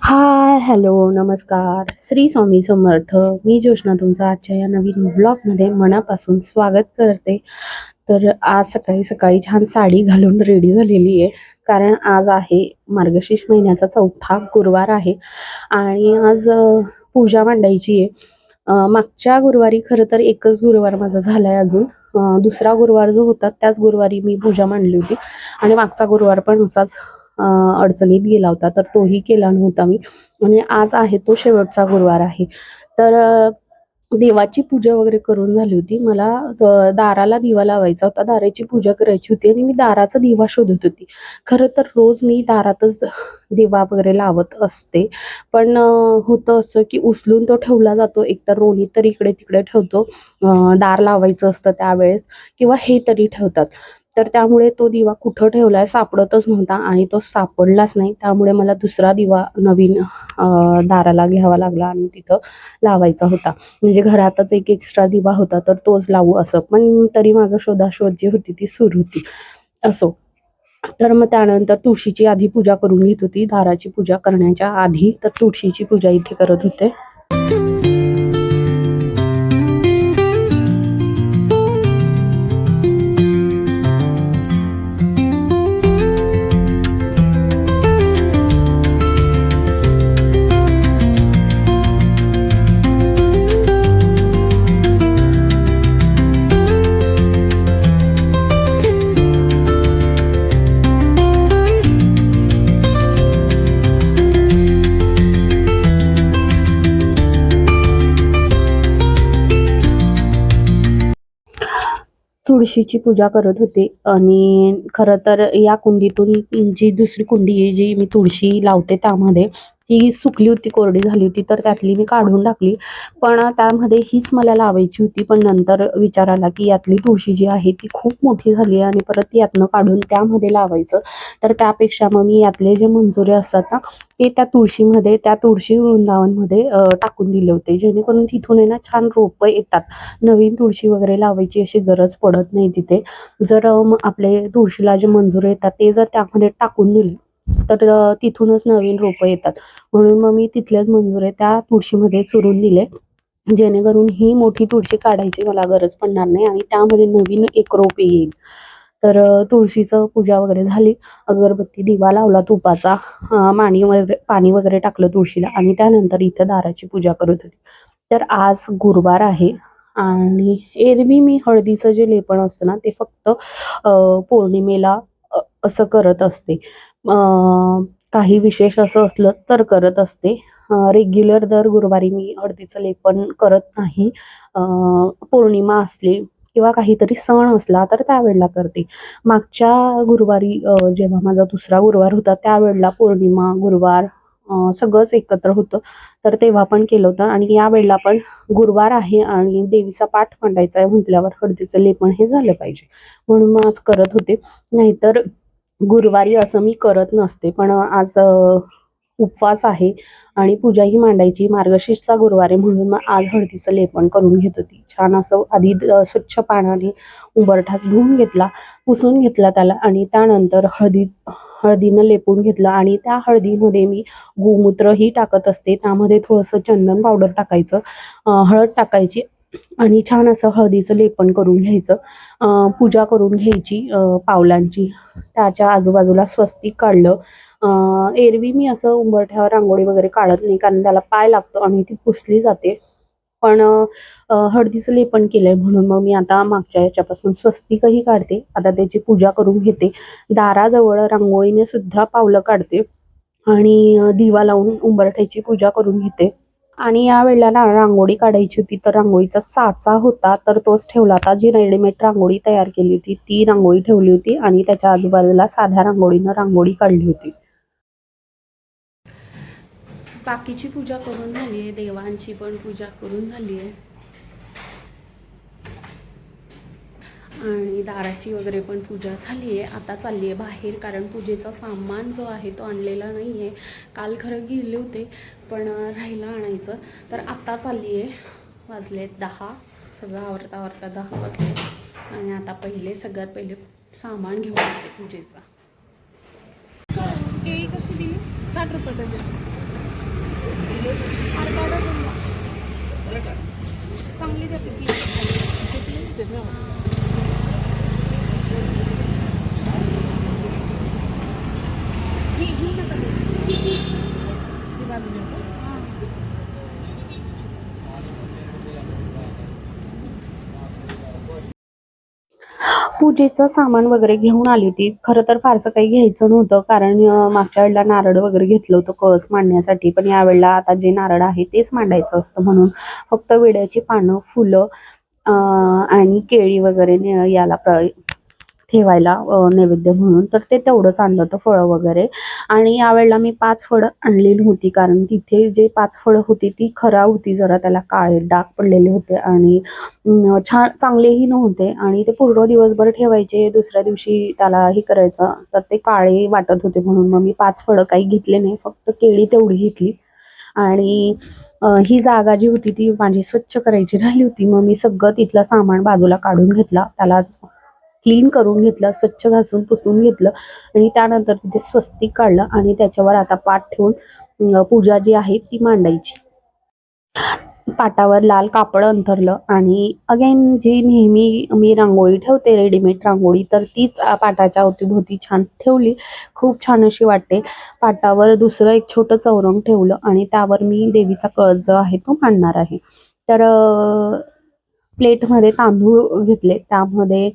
हाय, hello, नमस्कार. श्री स्वामी समर्थ. मी ज्योष्ना तुमचं आजच्या या नवीन व्लॉगमध्ये मनापासून स्वागत करते. तर आज सकाळी सकाळी छान साडी घालून रेडी झालेली आहे. कारण आज आहे मार्गशीर्ष महिन्याचा चौथा गुरुवार आहे आणि आज पूजा मांडायची आहे. मागच्या गुरुवारी खरं तर एकच गुरुवार माझा झालाय अजून. दुसरा गुरुवार जो होता त्याच गुरुवारी मी पूजा मांडली होती आणि मागचा गुरुवार पण असाच अडचणीत गेला होता, तर तोही केला नव्हता मी. आणि आज आहे तो शेवटचा गुरुवार आहे. तर देवाची पूजा वगैरे करून झाली होती. मला दाराला दिवा लावायचा होता, दाराची पूजा करायची होती आणि मी दाराचा दिवा शोधत होती. खरं तर रोज मी दारातच दिवा वगैरे लावत असते, पण होतं असं की उचलून तो ठेवला जातो. एकतर रोनी तर इकडे तिकडे ठेवतो, दार लावायचं असतं त्यावेळेस, किंवा हे तरी ठेवतात. तर त्यामुळे तो दिवा कुठं ठेवलाय सापडतच नव्हता आणि तो सापडलाच नाही. त्यामुळे मला दुसरा दिवा नवीन दाराला घ्यावा लागला आणि तिथं लावायचा होता. म्हणजे घरातच एक एक्स्ट्रा दिवा होता, तर तोच लावू असं. पण तरी माझं शोधाशोध जी होती ती सुरू होती. असो. तर मग त्यानंतर तुळशीची आधी पूजा करून घेत होती. दाराची पूजा करण्याच्या आधी तर तुळशीची पूजा इथे करत होते. तुळशीची पूजा करत होते आणि खरं तर या कुंडीतून जी दुसरी कुंडी आहे जी मी तुळशी लावते त्यामध्ये ती सुकली होती, कोरडी झाली होती, तर त्यातली मी काढून टाकली. पण त्यामध्ये हीच मला लावायची होती. पण नंतर विचार आला की यातली तुळशी जी आहे ती खूप मोठी झाली आहे आणि परत ती यातनं काढून त्यामध्ये लावायचं, तर त्यापेक्षा मग मी यातले जे मंजुरे असतात ना ते त्या तुळशीमध्ये, त्या तुळशी वृंदावनमध्ये टाकून दिले होते, जेणेकरून तिथून आहे ना छान रोपं येतात. नवीन तुळशी वगैरे लावायची अशी गरज पडत नाही तिथे. जर आपले तुळशीला जे मंजुरे येतात ते जर त्यामध्ये टाकून दिले तर तिथूनच नवीन रोपं येतात. म्हणून मग मी तिथलेच मंजुरे त्या तुळशीमध्ये चुरून दिले, जेणेकरून ही मोठी तुळशी काढायची मला गरज पडणार नाही आणि त्यामध्ये नवीन एक रोप येईल. तर तुळशीचं पूजा वगैरे झाली. अगरबत्ती, दिवा लावला तुपाचा, पाणी वगैरे टाकलं तुळशीला आणि त्यानंतर इथं दाराची पूजा करत होती. तर आज गुरुवार आहे आणि एरवी मी हळदीचं जे लेपन असतं ना ते फक्त पौर्णिमेला असं करत असते. काही विशेष असं असलं तर करत असते. रेग्युलर दर गुरुवारी मी हळदीचं लेपन करत नाही. पौर्णिमा असली किंवा काहीतरी सण असला तर त्यावेळेला करते. मागच्या गुरुवारी जेव्हा माझा दुसरा गुरुवार होता त्यावेळेला पौर्णिमा, गुरुवार सगळंच एकत्र होतं, तर तेव्हा पण केलं होतं. आणि यावेळेला पण गुरुवार आहे आणि देवीचा पाठ मांडायचा आहे म्हटल्यावर हळदीचं लेपन हे झालं पाहिजे, म्हणून मग आज करत होते. नाहीतर गुरुवारी असं मी करत नसते, पण आज उपवास आहे आणि पूजाही मांडायची. मार्गशीर्षचा गुरुवार आहे म्हणून मग आज हळदीचं लेपन करून घेत होती. छान असं आधी स्वच्छ पाण्याने उंबरठा धुवून घेतला, पुसून घेतला त्याला आणि त्यानंतर हळदीनं लेपून घेतलं आणि त्या हळदीमध्ये मी गोमूत्रही टाकत असते. त्यामध्ये थोडंसं चंदन पावडर टाकायचं, हळद टाकायची आणि छान असं हळदीचं लेपन करून घ्यायचं. पूजा करून घ्यायची पावलांची. त्याच्या आजूबाजूला स्वस्तिक काढलं. एरवी मी असं उंबरठ्यावर रांगोळी वगैरे काढत नाही, कारण त्याला पाय लागतो आणि ती पुसली जाते. पण हळदीचं लेपन केलंय म्हणून मग मी आता मागच्या याच्यापासून स्वस्तिकही काढते. आता त्याची पूजा करून घेते. दाराजवळ रांगोळीने सुद्धा पावलं काढते आणि दिवा लावून उंबरठ्याची पूजा करून घेते. आणि या वेळेला रांगोळी काढायची होती, तर रांगोळीचा साचा होता तर तोच ठेवला होता. जी रेडीमेड रांगोळी तयार केली होती ती रांगोळी ठेवली होती आणि त्याच्या आजूबाजूला साध्या रांगोळीनं रांगोळी काढली होती. बाकीची पूजा करून झाली आहे, देवांची पण पूजा करून झाली आहे आणि दाराची वगैरे पण पूजा झाली आहे. आता चालली आहे बाहेर, कारण पूजेचा सामान जो आहे तो आणलेला नाही आहे. काल खरं गेले होते पण राहिलं आणायचं, तर आता चालली आहे. वाजलेत 10, सगळं आवरता 10 वाजले आणि आता सगळ्यात पहिले सामान घेऊन येते पूजेचा. केळी कशी दिली? 60 रुपये डझन. चांगली द्या पिकली. पूजेचं सामान वगैरे घेऊन आली होती. खरं तर फारसं काही घ्यायचं नव्हतं, कारण मागच्या वेळेला नारळ वगैरे घेतलं होतं कळस मांडण्यासाठी, पण यावेळेला आता जे नारळ आहे तेच मांडायचं असतं म्हणून फक्त विड्याची पानं, फुलं आणि केळी वगैरे याला ठेवायला नैवेद्य म्हणून, तर ते तेवढंच आणलं होतं, फळं वगैरे. आणि यावेळेला मी 5 फळं आणलेली होती, कारण तिथे जे 5 फळं होती ती खराब होती, जरा त्याला काळे डाग पडलेले होते आणि छान चांगलेही नव्हते आणि ते पूर्ण दिवसभर ठेवायचे, दुसऱ्या दिवशी त्याला हे करायचं तर ते काळे वाटत होते. म्हणून मग मी 5 फळं काही घेतले नाही, फक्त केळी तेवढी घेतली. आणि ही जागा जी होती ती माझी स्वच्छ करायची राहिली होती. मग मी सगळं तिथलं सामान बाजूला काढून घेतला, त्याला क्लीन करून घेतलं, स्वच्छ घासून पुसून घेतलं आणि त्यानंतर तिथे स्वस्तिक काढलं आणि त्याच्यावर आता पाट ठेवून पूजा जी आहे ती मांडायची. पाटावर लाल कापड अंथरलं आणि अगेन जी नेहमी मी रांगोळी ठेवते, रेडीमेड रांगोळी, तर तीच पाटाच्या अवतीभोवती छान ठेवली. खूप छान अशी वाटते. पाटावर दुसरं एक छोटं चौरंग ठेवलं आणि त्यावर मी देवीचा कळस जो आहे तो मांडणार आहे. तर प्लेटमध्ये तांदूळ घेतले, त्यामध्ये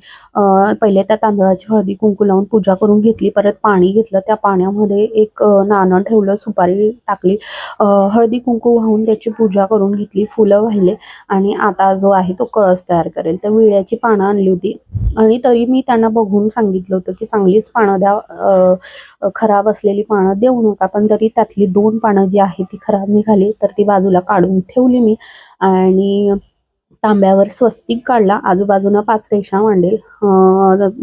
पहिले त्या तांदळाची हळदी कुंकू लावून पूजा करून घेतली. परत पाणी घेतलं, त्या पाण्यामध्ये एक नाणं ठेवलं, सुपारी टाकली, हळदी कुंकू वाहून त्याची पूजा करून घेतली, फुलं वाहिले आणि आता जो आहे तो कळस तयार करेल. तर विड्याची पानं आणली होती आणि तरी मी त्यांना बघून सांगितलं होतं की चांगलीच पानं द्या, खराब असलेली पानं देऊ नका. पण तरी त्यातली 2 पानं जी आहे ती खराब निघाली, तर ती बाजूला काढून ठेवली मी आणि तांब्यावर स्वस्तिक काढला, आजूबाजूनं 5 रेषा मांडेल.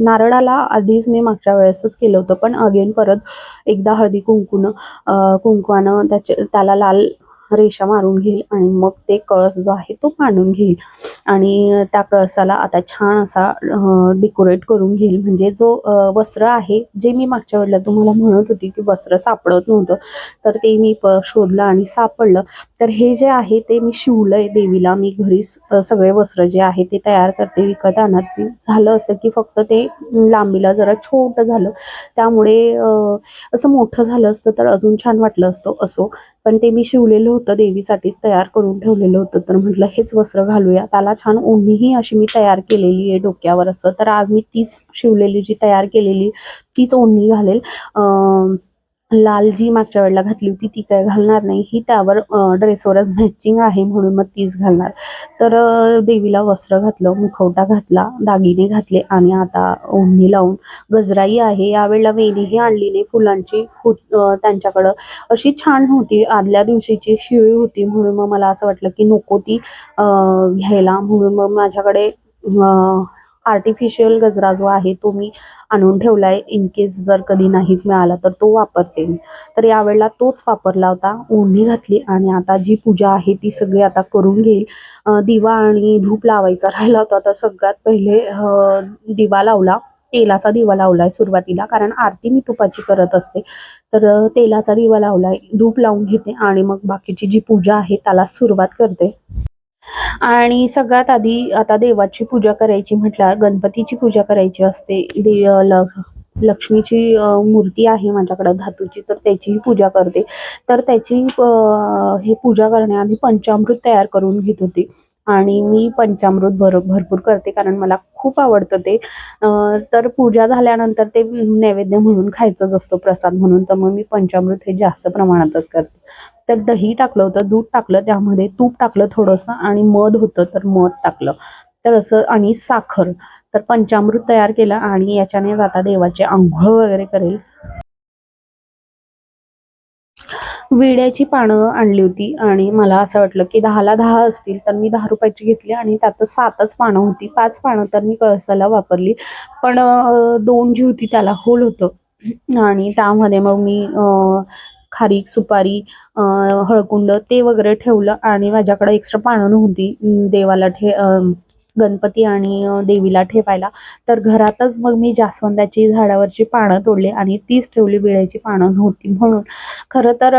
नारळाला आधीच मी मागच्या वेळेसच केलं होतं, पण अगेन परत एकदा हळदी कुंकवानं त्याला लाल रेषा मारून घेईल आणि मग ते कळस जो आहे तो मांडून घेईल आणि त्या कळसाला आता छान असा डेकोरेट करून घेईल. म्हणजे जो वस्त्र आहे, जे मी मागच्या वेळेला तुम्हाला म्हणत होती की वस्त्र सापडत नव्हतं, तर ते मी शोधलं आणि सापडलं. तर हे जे आहे ते मी शिवलंय देवीला. मी घरी सगळे वस्त्र जे आहे ते तयार करते, विकत आणत नाही. झालं असं की फक्त ते लांबीला जरा छोटं झालं, त्यामुळे असं मोठं झालं असतं तर अजून छान वाटलं असतं. असो, पण ते मी शिवलेलं होतं, देवीसाठीच तयार करून ठेवलेलं होतं, तर म्हटलं हेच वस्त्र घालूया. त्याला छान ओढणीही अशी मी तयार केलेली आहे डोक्यावर असं, तर आज मी तीच शिवलेली जी तयार केलेली तीच ओढणी घालेल. लाल जी मागच्या वेळेला घातली होती ती काय घालणार नाही, ही त्यावर ड्रेसवरच मॅचिंग आहे म्हणून मग तीच घालणार. तर देवीला वस्त्र घातलं, मुखवटा घातला, दागिने घातले आणि आता ओढणी लावून गजराई आहे. यावेळेला वेणीही आणली नाही फुलांची, त्यांच्याकडं अशी छान होती, आदल्या दिवशीची शिळी होती, म्हणून मग मला असं वाटलं की नको ती घ्यायला, म्हणून मग माझ्याकडे आर्टिफिशियल गजरा जो आहे तो मी आणून ठेवलाय. इन केस जर कधी नाहीच मिळाला तर तो वापरते मी. तर यावेळेला तोच वापरला होता. ओढणी घातली आणि आता जी पूजा आहे ती सगळी आता करून घेईल. दिवा आणि धूप लावायचा राहिला होता, तर सगळ्यात पहिले दिवा लावला. तेलाचा दिवा लावलाय सुरुवातीला, कारण आरती मी तुपाची करत असते. तर तेलाचा दिवा लावलाय, धूप लावून घेते आणि मग बाकीची जी पूजा आहे त्याला सुरुवात करते. आणि सगळ्यात आधी आता देवाची पूजा करायची म्हटल्यावर गणपतीची पूजा करायची असते. लक्ष्मीची मूर्ती आहे माझ्याकडं धातूची, तर त्याचीही पूजा करते. तर त्याची हे पूजा करण्याआधी पंचामृत तयार करून घेत होते आणि मी पंचामृत भरपूर करते, कारण मला खूप आवडतं ते. तर पूजा झाल्यानंतर ते नैवेद्य म्हणून खायचंच असतो, प्रसाद म्हणून, तर मग मी पंचामृत हे जास्त प्रमाणातच करते. तर दही टाकलं होतं, दूध टाकलं, त्यामध्ये तूप टाकलं थोडंसं आणि मध होतं तर मध टाकलं, तर असं, आणि साखर. तर पंचामृत तयार केलं आणि याच्याने आता देवाची आंघोळ वगैरे करेल. विड्याची पानं आणली होती आणि मला असं वाटलं की 10ला 10 असतील, तर मी 10 रुपयाची घेतली आणि त्यातच 7च पानं होती. 5 पानं तर मी कळसाला वापरली, पण 2 जी होती त्याला होल होतं आणि त्यामध्ये मग मी खारीक, सुपारी, हळकुंड ते वगैरे ठेवलं आणि माझ्याकडे एक्स्ट्रा पानं नव्हती देवाला गणपती आणि देवीला ठेवायला. तर घरातच मग मी जास्वंदाची झाडावरची पानं तोडली आणि तीच ठेवली, विड्याची पानं नव्हती म्हणून. खरं तर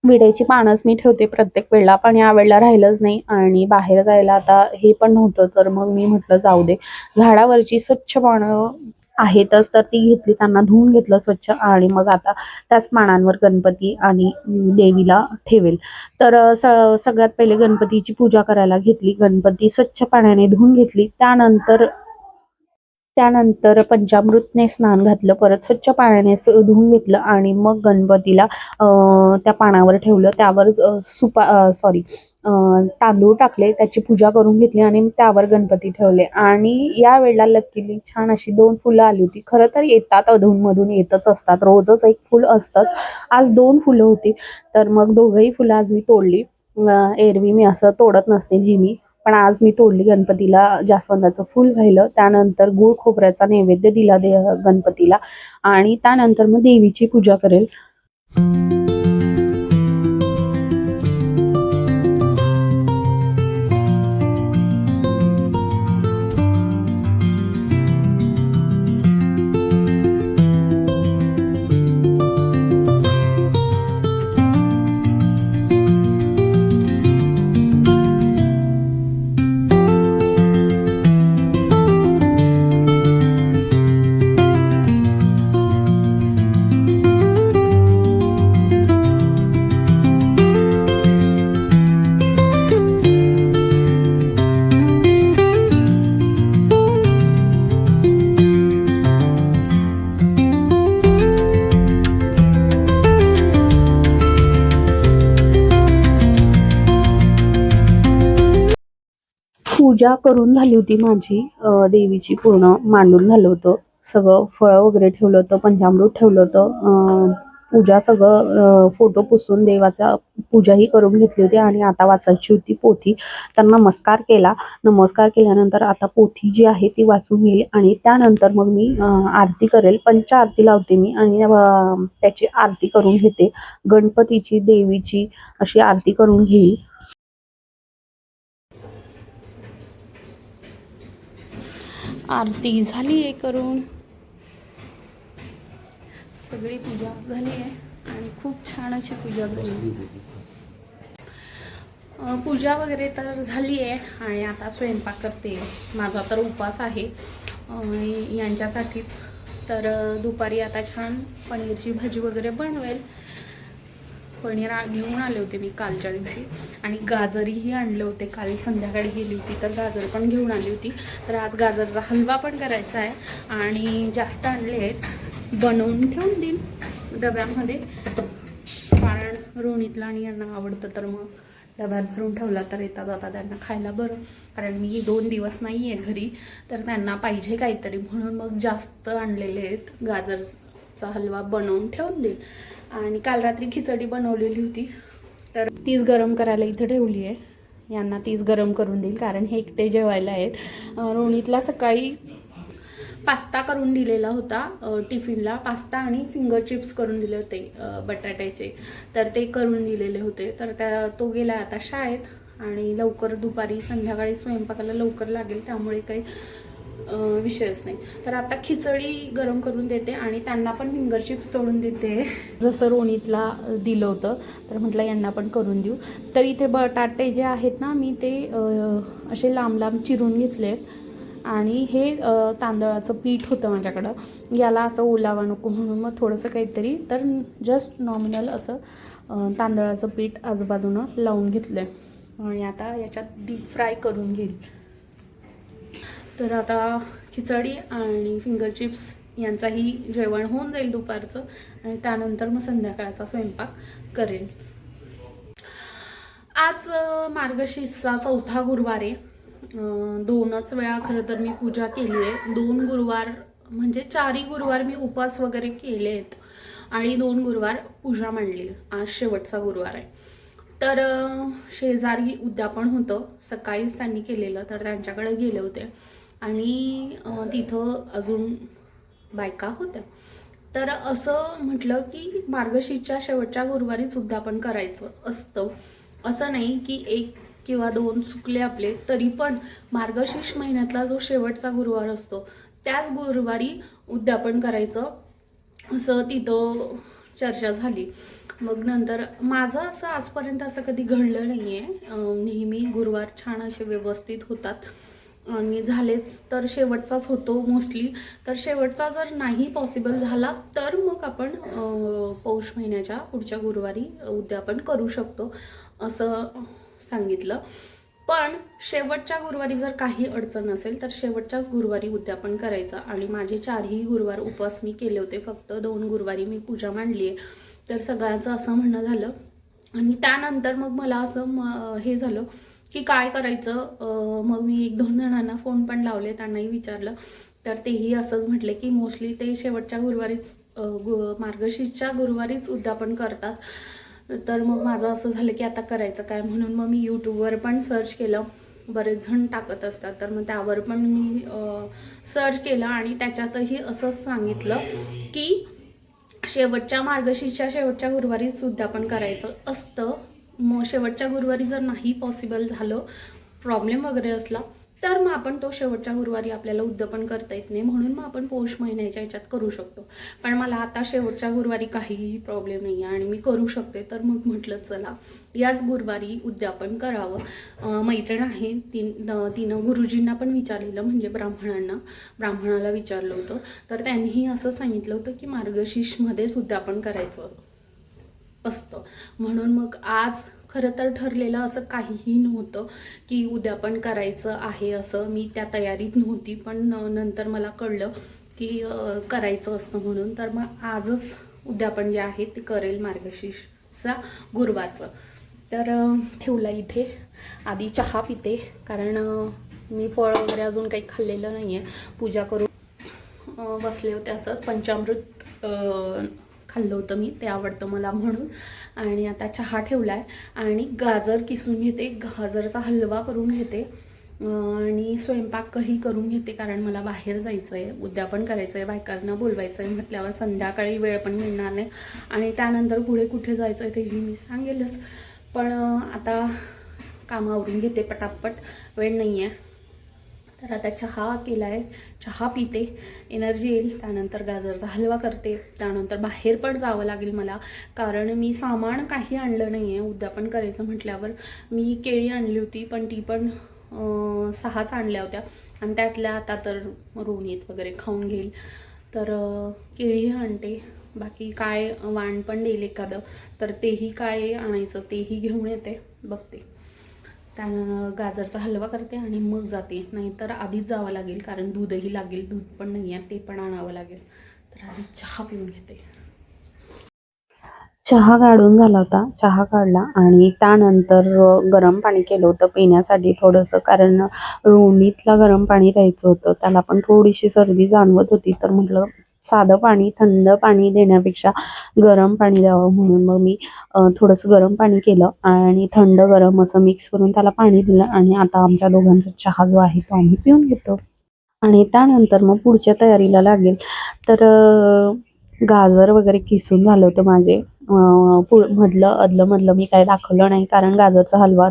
विड्याची पानंच मी ठेवते प्रत्येक वेळेला, पण या वेळेला राहिलंच नाही आणि बाहेर जायला आता हे पण नव्हतं, तर मग मी म्हटलं जाऊ दे. झाडावरची स्वच्छ पानं आहेतच, तर ती घेतली, त्यांना धुवून घेतलं स्वच्छ आणि मग आता त्याच पानांवर गणपती आणि देवीला ठेवेल. तर सगळ्यात पहिले गणपतीची पूजा करायला घेतली. गणपती स्वच्छ पाण्याने धुवून घेतली. त्यानंतर पंचामृतने स्नान घातलं, परत स्वच्छ पाण्याने धुवून घेतलं आणि मग गणपतीला त्या पानावर ठेवलं. त्यावर तांदूळ टाकले, त्याची पूजा करून घेतली आणि त्यावर गणपती ठेवले. आणि या वेळेला लकीली छान अशी 2 फुलं आली होती. खरं तर येतात, अधूनमधून येतच असतात, रोजच 1 फुल असतात. आज 2 फुलं होती, तर मग दोघंही फुलं आज मी तोडली. एरवी मी असं तोडत नसते नेहमी, पण आज मी तोडली. गणपतीला जास्वंदाचं फूल वाहिलं, त्यानंतर गूळ खोबऱ्याचा नैवेद्य दिला गणपतीला आणि त्यानंतर मग देवीची पूजा करेल. पूजा करून झाली होती माझी, देवीची पूर्ण मांडून झालं होतं. सगळं फळं वगैरे ठेवलं होतं, पंचामृत ठेवलं होतं. पूजा सगळं फोटो पुसून देवाचा पूजाही करून घेतली होती आणि आता वाचायची होती पोथी. तर नमस्कार केला. नमस्कार केल्यानंतर आता पोथी जी आहे ती वाचून घेईल आणि त्यानंतर मग मी आरती करेल. पंचाआरती लावते मी आणि त्याची आरती करून घेते. गणपतीची, देवीची अशी आरती करून घेईल. आरती झाली आहे करून, सगळी पूजा झाली आहे आणि खूप छान अशी पूजा झाली. पूजा वगैरे तर झाली आहे आणि आता स्वयंपाक करते. माझा तर उपवास आहे यांच्यासाठीच. तर दुपारी आता छान पनीरची भाजी वगैरे बनवेल. पनीर घेऊन आले होते मी कालच्या दिवशी आणि गाजरही आणले होते. काल संध्याकाळी गेली होती तर गाजर पण घेऊन आली होती. तर आज गाजरचा हलवा पण करायचा आहे आणि जास्त आणले आहेत, बनवून ठेवून देईल डब्यामध्ये, कारण रोणीतला आणि यांना आवडतं. तर मग डब्यात भरून ठेवला तर येता जाता त्यांना खायला बरं, कारण मी 2 दिवस नाही आहे घरी, तर त्यांना पाहिजे काहीतरी, म्हणून मग जास्त आणलेले आहेत. गाजरचा हलवा बनवून ठेवून देईल. आणि काल रात्री खिचडी बनवलेली होती, तर तीच गरम करायला इथं ठेवली आहे. यांना तीच गरम करून देईल, कारण हे एकटे जेवायला आहेत. रोणीतला सकाळी पास्ता करून दिलेला होता टिफिनला, पास्ता आणि फिंगर चिप्स करून दिले होते बटाट्याचे, तर ते करून दिलेले होते. तर तो गेला आता शाळेत आणि लवकर दुपारी संध्याकाळी स्वयंपाकाला लवकर लागेल, त्यामुळे काही विषयच नाही. तर आता खिचडी गरम करून देते आणि त्यांना पण फिंगर चिप्स तळून देते, जसं रोणीतला दिलं होतं, तर म्हटलं यांना पण करून देऊ. तर इथे बटाटे जे आहेत ना, मी ते असे लांब लांब चिरून घेतलेत आणि हे तांदळाचं पीठ होतं माझ्याकडं, याला असं ओलावा नको म्हणून मग थोडंसं काहीतरी, तर जस्ट नॉमिनल असं तांदळाचं पीठ आजूबाजूनं लावून घेतलं आहे आणि आता याच्यात डीप फ्राय करून घेईल. तर आता खिचडी आणि फिंगर चिप्स यांचाही जेवण होऊन जाईल दुपारचं आणि त्यानंतर मग संध्याकाळचा स्वयंपाक करेन. आज मार्गशीर्षचा 4था गुरुवार आहे. 2च वेळा खरं तर मी पूजा केली आहे. 2 गुरुवार म्हणजे 4ही गुरुवार मी उपवास वगैरे केले आहेत आणि 2 गुरुवार पूजा मांडली. आज शेवटचा गुरुवार आहे. तर शेजारी उद्यापन होतं, सकाळीच त्यांनी केलेलं, तर त्यांच्याकडे गेले होते आणि तिथं अजून बायका होत्या. तर असं म्हटलं की मार्गशीर्षच्या शेवटच्या गुरुवारीच उद्यापन करायचं असतं, असं नाही की 1 किंवा 2 चुकले आपले तरी पण मार्गशीर्ष महिन्यातला जो शेवटचा गुरुवार असतो त्याच गुरुवारी उद्यापन करायचं, असं तिथं चर्चा झाली. मग नंतर माझं असं आजपर्यंत असं कधी घडलं नाही आहे. नेहमी गुरुवार छान असे व्यवस्थित होतात आणि झालेच तर शेवटचाच होतो मोस्टली. तर शेवटचा जर नाही पॉसिबल झाला तर मग आपण पौष महिन्याच्या पुढच्या गुरुवारी उद्यापन करू शकतो असं सांगितलं. पण शेवटच्या गुरुवारी जर काही अडचण असेल तर शेवटच्याच गुरुवारी उद्यापन करायचं. आणि माझे 4ही गुरुवार उपवास मी केले होते, फक्त 2 गुरुवारी मी पूजा मांडली आहे. तर सगळ्यांचं असं म्हणणं झालं आणि त्यानंतर मग मला असं हे झालं की काय करायचं. मग मी 1-2 जणांना फोन पण लावले, त्यांनाही विचारलं. तर तेही असंच म्हटले की मोस्टली ते शेवटच्या गुरुवारीच मार्गशीर्षच्या गुरुवारीच उद्यापन करतात. तर मग माझं असं झालं की आता करायचं काय, म्हणून मग मी यूट्यूबवर पण सर्च केलं. बरेच जण टाकत असतात तर मग त्यावर पण मी सर्च केलं आणि त्याच्यातही असंच सांगितलं की मार्गशीर्षच्या शेवटच्या गुरुवारीच उद्यापन करायचं असतं. मग शेवटच्या गुरुवारी जर नाही पॉसिबल झालं, प्रॉब्लेम वगैरे असला, तर मग आपण तो शेवटच्या गुरुवारी आपल्याला उद्यापन करता येत नाही, म्हणून मग आपण पौष महिन्याच्या ह्याच्यात करू शकतो. पण मला आता शेवटच्या गुरुवारी काहीही प्रॉब्लेम नाही आहे आणि मी करू शकते. तर मग म्हटलं चला याच गुरुवारी उद्यापन करावं. मैत्रीण आहे तिनं गुरुजींना पण विचारलेलं, म्हणजे ब्राह्मणाला विचारलं होतं. तर त्यांनीही असं सांगितलं होतं की मार्गशीर्षमध्येच उद्यापन करायचं असतं. म्हणून मग आज खरं तर ठरलेलं असं काहीही नव्हतं की उद्यापन करायचं आहे असं. मी त्या तयारीत नव्हती, पण नंतर मला कळलं की करायचं असतं म्हणून. तर मग आजच उद्यापन जे आहे ते करेल मार्गशीर्षचा गुरुवारचं. तर ठेवला इथे. आधी चहा पिते, कारण मी फळ वगैरे अजून काही खाल्लेलं नाही आहे. पूजा करून बसले होते, असंच पंचामृत खाल्लं होतं मी, ते आवडतं मला म्हणून. आणि आता चहा ठेवला आहे आणि गाजर किसून घेते, गाजरचा हलवा करून घेते आणि स्वयंपाकही करून घेते, कारण मला बाहेर जायचं आहे, उद्यापन करायचं आहे, बायकांना बोलवायचं आहे म्हटल्यावर संध्याकाळी वेळ पण मिळणार नाही. आणि त्यानंतर पुढे कुठे जायचं आहे तेही मी सांगेलच. पण आता कामावरून घेते पटापट, वेळ नाही आहे. तर आता चहा केला आहे, चहा पिते, एनर्जी येईल. त्यानंतर गाजरचा हलवा करते. त्यानंतर बाहेर पण जावं लागेल मला, कारण मी सामान काही आणलं नाही आहे उद्यापन करायचं म्हटल्यावर. मी केळी आणली होती, पण ती पण 6च आणल्या होत्या आणि त्यातल्या आता तर रोणीत वगैरे खाऊन घेईल. तर केळी आणते, बाकी काय वाण पण देईल एखादं, तर तेही काय आणायचं तेही घेऊन येते, बघते. त्यानं गाजरचा हलवा करते आणि मग जाते. नाहीतर आधीच जावं लागेल, कारण दूधही लागेल, दूध पण नाही आहे, ते पण आणावं लागेल. तर आधी चहा पिऊन घेते. चहा काढून झाला होता, चहा काढला आणि त्यानंतर गरम पाणी केलं होतं पिण्यासाठी थोडंसं, कारण रोणीतला गरम पाणी द्यायचं होतं. त्याला पण थोडीशी सर्दी जाणवत होती, तर म्हटलं साधं पाणी, थंड पाणी देण्यापेक्षा गरम पाणी द्यावं, म्हणून मग मी थोडंसं गरम पाणी केलं आणि थंड गरम असं मिक्स करून त्याला पाणी दिलं. आणि आता आमच्या दोघांचा चहा जो आहे तो आम्ही पिऊन घेतो आणि त्यानंतर मग पुढच्या तयारीला लागेल. तर गाजर वगैरे किसून झालं होतं माझे. आदलं-मधलं मी काय दाखवलं नाही, कारण गाजरचा हलवा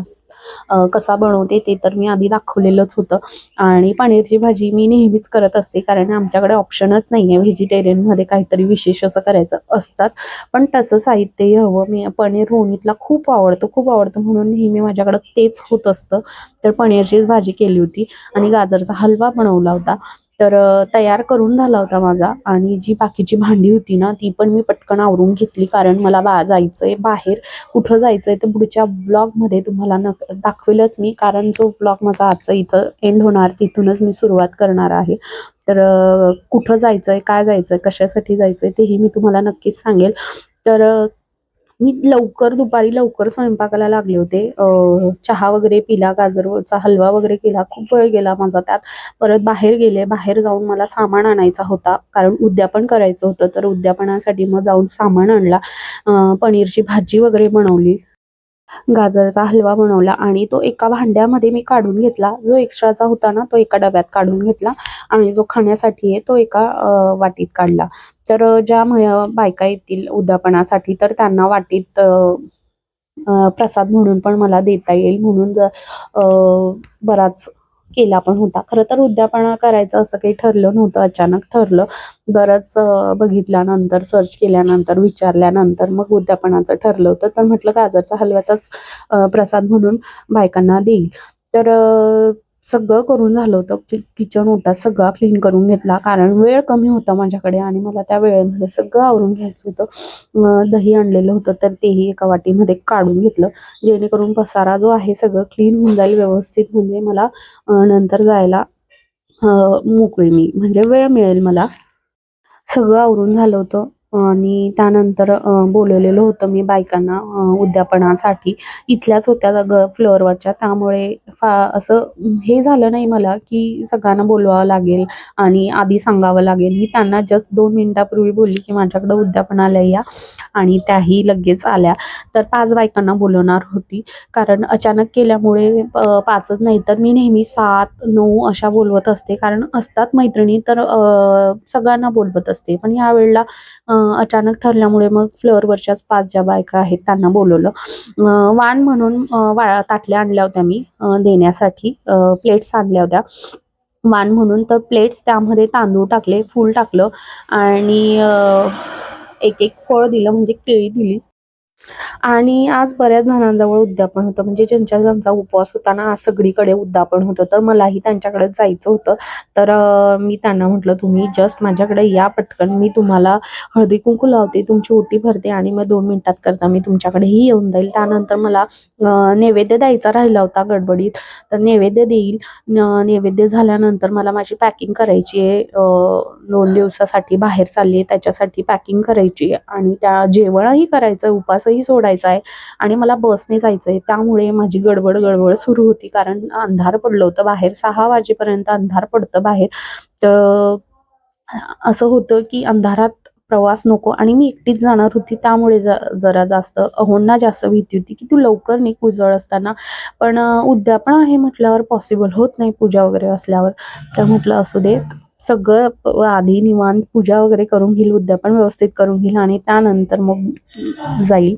कसा बनवते ते तर मी आधी दाखवलेलंच होतं. आणि पनीरची भाजी मी नेहमीच करत असते, कारण आमच्याकडे ऑप्शनच नाही आहे व्हेजिटेरियनमध्ये काहीतरी विशेष असं करायचं असतात. पण तसं साहित्यही हवं. मी पनीर रोणीतला खूप आवडतं म्हणून नेहमी माझ्याकडं तेच होत असतं. तर पनीरचीच भाजी केली होती आणि गाजरचा हलवा बनवला होता. तर तयार करून झाला होता माझा. आणि जी बाकीची भांडी होती ना, ती पण मी पटकन आवरून घेतली, कारण मला जायचं आहे बाहेर. कुठं जायचं आहे तर पुढच्या ब्लॉगमध्ये तुम्हाला दाखवेलच मी, कारण जो ब्लॉग माझा आजचा इथं एंड होणार, तिथूनच मी सुरुवात करणार आहे. तर कुठं जायचं आहे, काय जायचं आहे, कशासाठी जायचं आहे तेही मी तुम्हाला नक्कीच सांगेल. तर मी दुपारी लवकर स्वयंपाकाला लागले होते. चहा वगैरे पिला, गाजरचा हलवा वगैरे केला, खूप वेळ गेला माझा त्यात. परत बाहेर गेले, बाहेर जाऊन मला सामान आणायचा होता, कारण उद्यापन करायचं होतं. तर उद्यापनासाठी मग जाऊन सामान आणला, पनीरची भाजी वगैरे बनवली, गाजरचा हलवा बनवला आणि तो एका भांड्यामध्ये मी काढून घेतला. जो एक्स्ट्राचा होता ना, तो एका डब्यात काढून घेतला आणि जो खाण्यासाठी आहे तो एका वाटीत काढला. तर ज्या बायका येतील उद्यापनासाठी, तर त्यांना वाटीत प्रसाद म्हणून पण मला देता येईल, म्हणून बराच केला पण होता. खरं तर उद्यापन करायचं असं काही ठरलं नव्हतं, अचानक ठरलं. बरंच बघितल्यानंतर, सर्च केल्यानंतर, विचारल्यानंतर मग उद्यापनाचं ठरलं होतं. तर म्हटलं गाजरचा हलव्याचाच प्रसाद म्हणून बायकांना देईल. तर सगळं करून झालं होतं. किचन ओटा सगळा क्लीन करून घेतला, कारण वेळ कमी होता माझ्याकडे आणि मला त्या वेळेमध्ये सगळं आवरून घ्यायचं होतं. दही आणलेलं होतं, तर तेही एका वाटीमध्ये काढून घेतलं, जेणेकरून पसारा जो आहे सगळं क्लीन होऊन जाईल व्यवस्थित. म्हणजे मला नंतर जायला मोकळी मी, म्हणजे वेळ मिळेल मला. सगळं आवरून झालं होतं आणि त्यानंतर बोलवलेलं होतं मी बायकांना उद्यापनासाठी. इथल्याच होत्या फ्लोअरवरच्या, त्यामुळे असं हे झालं नाही मला की सगळ्यांना बोलवावं लागेल आणि आधी सांगावं लागेल. मी त्यांना जस्ट 2 मिनिटापूर्वी बोलली की माझ्याकडं उद्यापनाला या, आणि त्याही लगेच आल्या. तर 5 बायकांना बोलवणार होती, कारण अचानक केल्यामुळे 5च नाही तर मी नेहमी 7-9 अशा बोलवत असते, कारण असतात मैत्रिणी तर सगळ्यांना बोलवत असते. पण यावेळेला अचानक ठरल्यामुळे मग फ्लोअरवरच्याच 5 ज्या बायका आहेत त्यांना बोलवलं. वाण म्हणून ताटल्या आणल्या होत्या मी देण्यासाठी, प्लेट्स आणल्या होत्या वाण म्हणून. तर प्लेट्स, त्यामध्ये तांदूळ टाकले, फूल टाकलं आणि एक एक फळ दिलं, म्हणजे केळी दिली. आणि आज बऱ्याच जणांजवळ उद्यापन होतं, म्हणजे ज्यांचा उपवास होता ना, आज सगळीकडे उद्यापन होतं. तर मलाही त्यांच्याकडे जायचं होतं. तर मी त्यांना म्हटलं, तुम्ही जस्ट माझ्याकडे या पटकन, मी तुम्हाला हळदी कुंकू लावते, तुमची ओटी भरते आणि मग 2 मिनिटात करता मी तुमच्याकडेही येऊन जाईल. त्यानंतर मला नैवेद्य द्यायचा राहिला होता गडबडीत, तर नैवेद्य देईल. नैवेद्य झाल्यानंतर मला माझी पॅकिंग करायची आहे. 2 दिवसासाठी बाहेर चालली आहे, त्याच्यासाठी पॅकिंग करायची आहे आणि त्या जेवणही करायचं, उपासही सोडायचा आहे आणि मला बसने जायचं आहे. त्यामुळे माझी गडबड सुरू होती, कारण अंधार पडलं होतं बाहेर. 6 वाजेपर्यंत अंधार पडतं बाहेर. तर असं होतं की अंधारात प्रवास नको, आणि मी एकटीच जाणार होती, त्यामुळे जरा जास्त अहोंना जास्त भीती होती की तू लवकर निघ उजळ असताना. पण उद्यापन आहे म्हटल्यावर पॉसिबल होत नाही पूजा वगैरे असल्यावर. तर म्हटलं असू दे, सगळं आधी निवांत पूजा वगैरे करून घेईल, उद्यापन व्यवस्थित करून घेईल आणि त्यानंतर मग जाईल.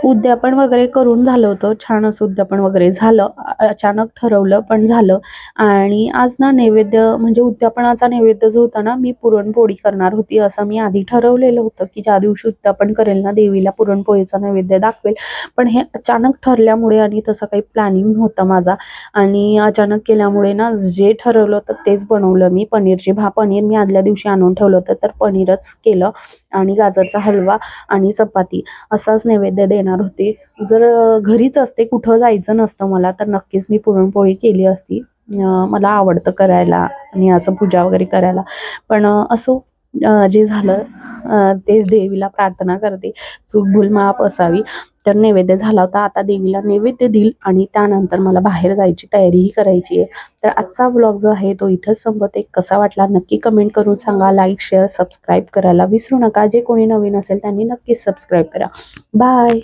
उद्यापन वगैरे करून झालं होतं. छान असं उद्यापन वगैरे झालं. अचानक ठरवलं पण झालं. आणि आज ना नैवेद्य, म्हणजे उद्यापनाचा नैवेद्य जो होता ना, मी पुरणपोळी करणार होती. असं मी आधी ठरवलेलं होतं की ज्या दिवशी उद्यापन करेल ना, देवीला पुरणपोळीचा नैवेद्य दाखवेल. पण हे अचानक ठरल्यामुळे आणि तसं काही प्लॅनिंग नव्हता माझा, आणि अचानक केल्यामुळे ना, जे ठरवलं होतं तेच बनवलं मी. पनीर मी आदल्या दिवशी आणून ठेवलं होतं, तर पनीरच केलं आणि गाजरचा हलवा आणि चपाती असाच नैवेद्य देणार होते. जर घरीच असते, कुठं जायचं नसतं मला, तर नक्कीच मी पुरणपोळी केली असती. मला आवडतं करायला आणि असं पूजा वगैरे करायला. पण असो, जे झालं ते देवीला प्रार्थना करते, चूक भूल माफ असावी. तर नैवेद्य झाला होता, आता देवीला नैवेद्य देईल आणि त्यानंतर मला बाहेर जायची तयारीही करायची आहे. तर आजचा व्लॉग जो आहे तो इथंच संपवते. कसा वाटला नक्की कमेंट करून सांगा. लाईक, शेअर, सबस्क्राईब करायला विसरू नका. जे कोणी नवीन असेल त्यांनी नक्कीच सबस्क्राईब करा. बाय.